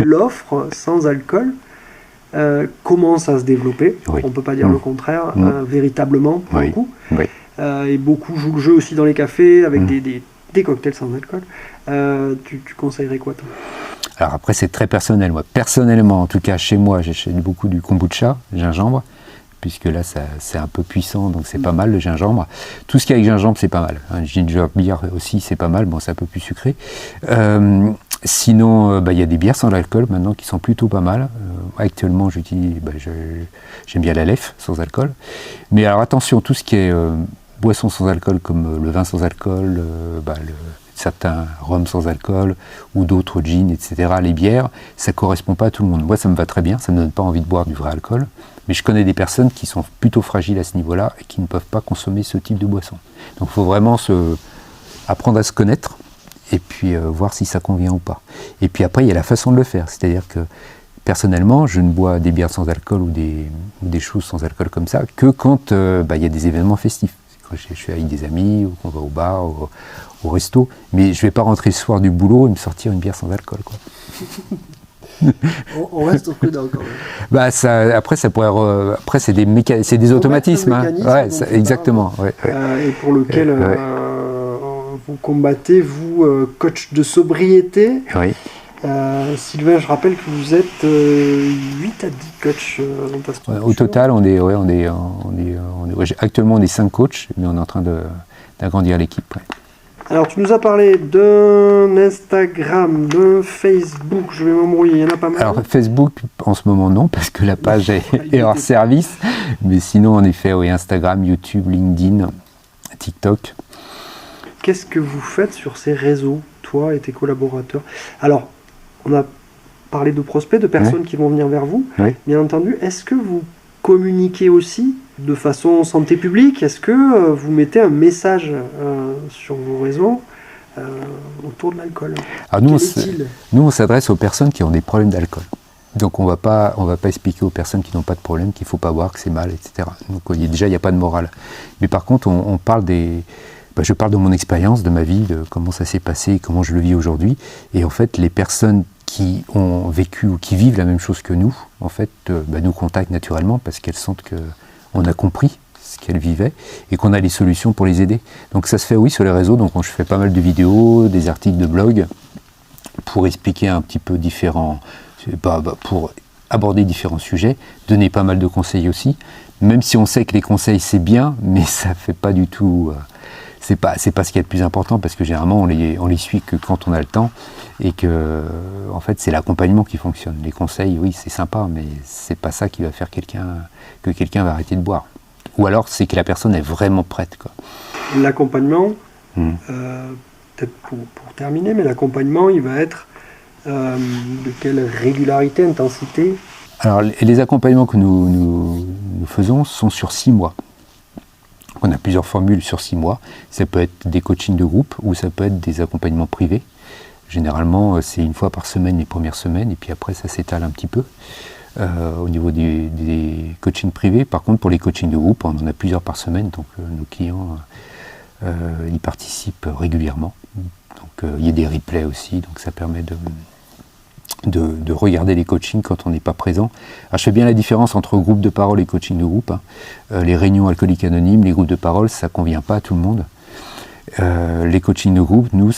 l'offre sans alcool commence à se développer, on ne peut pas dire le contraire, véritablement, pour le coup. Et beaucoup jouent le jeu aussi dans les cafés avec des cocktails sans alcool. Tu conseillerais quoi, toi? Alors après, c'est très personnel. Moi, personnellement, en tout cas chez moi, j'achète beaucoup du kombucha, gingembre, puisque là c'est un peu puissant, donc c'est pas mal le gingembre. Tout ce qui est avec gingembre, c'est pas mal. Ginger beer aussi, c'est pas mal, c'est un peu plus sucré. Sinon, il y a des bières sans alcool maintenant qui sont plutôt pas mal. Actuellement, j'aime bien la lef sans alcool. Mais alors attention, tout ce qui est boisson sans alcool, comme le vin sans alcool, certains rhums sans alcool, ou d'autres gins, etc., les bières, ça ne correspond pas à tout le monde. Moi, ça me va très bien, ça ne me donne pas envie de boire du vrai alcool, mais je connais des personnes qui sont plutôt fragiles à ce niveau-là et qui ne peuvent pas consommer ce type de boisson. Donc il faut vraiment apprendre à se connaître, et puis voir si ça convient ou pas. Et puis après, il y a la façon de le faire, c'est-à-dire que personnellement, je ne bois des bières sans alcool ou des choses sans alcool comme ça que quand il y a des événements festifs. Quand je suis avec des amis, ou qu'on va au bar, au resto, mais je ne vais pas rentrer le soir du boulot et me sortir une bière sans alcool, quoi. On reste prudent quand même. Après, ça pourrait. Après, c'est des automatismes. Exactement. Et pour lequel vous combattez, vous, coach de sobriété. Oui. Sylvain, je rappelle que vous êtes 8 à 10 coachs dans ta structure. Au total, actuellement on est 5 coachs, mais on est en train d'agrandir l'équipe. Ouais. Alors, tu nous as parlé d'un Instagram, d'un Facebook, je vais m'embrouiller, il y en a pas mal. Alors, Facebook, en ce moment, non, parce que la page est hors service. Mais sinon, en effet, oui, Instagram, YouTube, LinkedIn, TikTok. Qu'est-ce que vous faites sur ces réseaux, toi et tes collaborateurs? Alors, on a parlé de prospects, de personnes qui vont venir vers vous. Oui. Bien entendu, est-ce que vous communiquez aussi de façon santé publique? Est-ce que vous mettez un message sur vos réseaux autour de l'alcool? Alors nous, on s'adresse aux personnes qui ont des problèmes d'alcool. Donc on va pas expliquer aux personnes qui n'ont pas de problème qu'il ne faut pas boire, que c'est mal, etc. Donc déjà, il n'y a pas de morale. Mais par contre, on parle je parle de mon expérience, de ma vie, de comment ça s'est passé, comment je le vis aujourd'hui. Et en fait, les personnes qui ont vécu ou qui vivent la même chose que nous, en fait, nous contactent naturellement parce qu'elles sentent qu'on a compris ce qu'elles vivaient et qu'on a les solutions pour les aider. Donc ça se fait, oui, sur les réseaux. Donc je fais pas mal de vidéos, des articles de blog pour expliquer un petit peu pour aborder différents sujets, donner pas mal de conseils aussi, même si on sait que les conseils c'est bien, mais ça fait pas du tout... c'est pas ce qu'il y a de plus important, parce que généralement on les suit que quand on a le temps, et que en fait c'est l'accompagnement qui fonctionne. Les conseils, oui, c'est sympa, mais c'est pas ça qui va faire que quelqu'un va arrêter de boire. Ou alors c'est que la personne est vraiment prête, quoi. L'accompagnement, peut-être pour terminer, mais l'accompagnement, il va être de quelle régularité, intensité? Alors les accompagnements que nous faisons sont sur 6 mois. On a plusieurs formules sur 6 mois. Ça peut être des coachings de groupe ou ça peut être des accompagnements privés. Généralement, c'est 1 fois par semaine les premières semaines, et puis après ça s'étale un petit peu au niveau des coachings privés. Par contre, pour les coachings de groupe, on en a plusieurs par semaine, donc nos clients y participent régulièrement. Donc il y a des replays aussi, donc ça permet de regarder les coachings quand on n'est pas présent. Alors, je fais bien la différence entre groupe de parole et coaching de groupe. Les réunions alcooliques anonymes, les groupes de parole, ça ne convient pas à tout le monde. Les coachings de groupe, nous,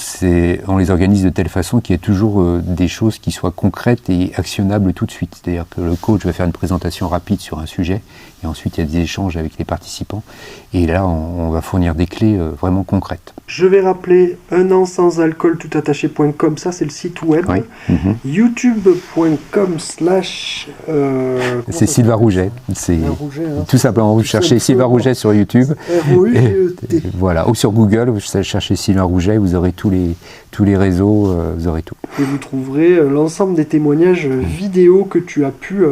on les organise de telle façon qu'il y ait toujours des choses qui soient concrètes et actionnables tout de suite. C'est-à-dire que le coach va faire une présentation rapide sur un sujet, et ensuite il y a des échanges avec les participants. Et là, on va fournir des clés vraiment concrètes. Je vais rappeler un an sans alcool toutattaché.com, ça c'est le site web. Oui. youtube.com/ c'est Sylvain Rouget. Tout simplement, vous cherchez Sylvain Rouget sur YouTube. R-O-U-G-E-T. Voilà, ou sur Google, vous cherchez Sylvain Rouget, vous aurez tous les réseaux, vous aurez tout. Et vous trouverez l'ensemble des témoignages vidéo que tu as pu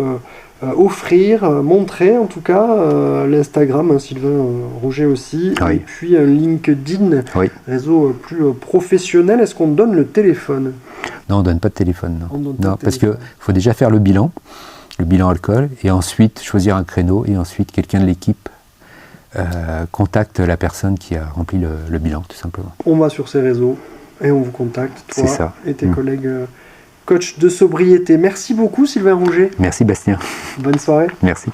offrir, montrer en tout cas, l'Instagram, Sylvain Rouget aussi, Oui. et puis un LinkedIn, Oui. réseau plus professionnel. Est-ce qu'on donne le téléphone? Non, on ne donne pas de téléphone. On donne pas de Parce téléphone. qu'il faut déjà faire le bilan alcool, et ensuite choisir un créneau, et ensuite quelqu'un de l'équipe contacte la personne qui a rempli le bilan, tout simplement. On va sur ces réseaux et on vous contacte, toi C'est ça. et tes collègues coach de sobriété. Merci beaucoup Sylvain Rouget. Merci Bastien. Bonne soirée. Merci.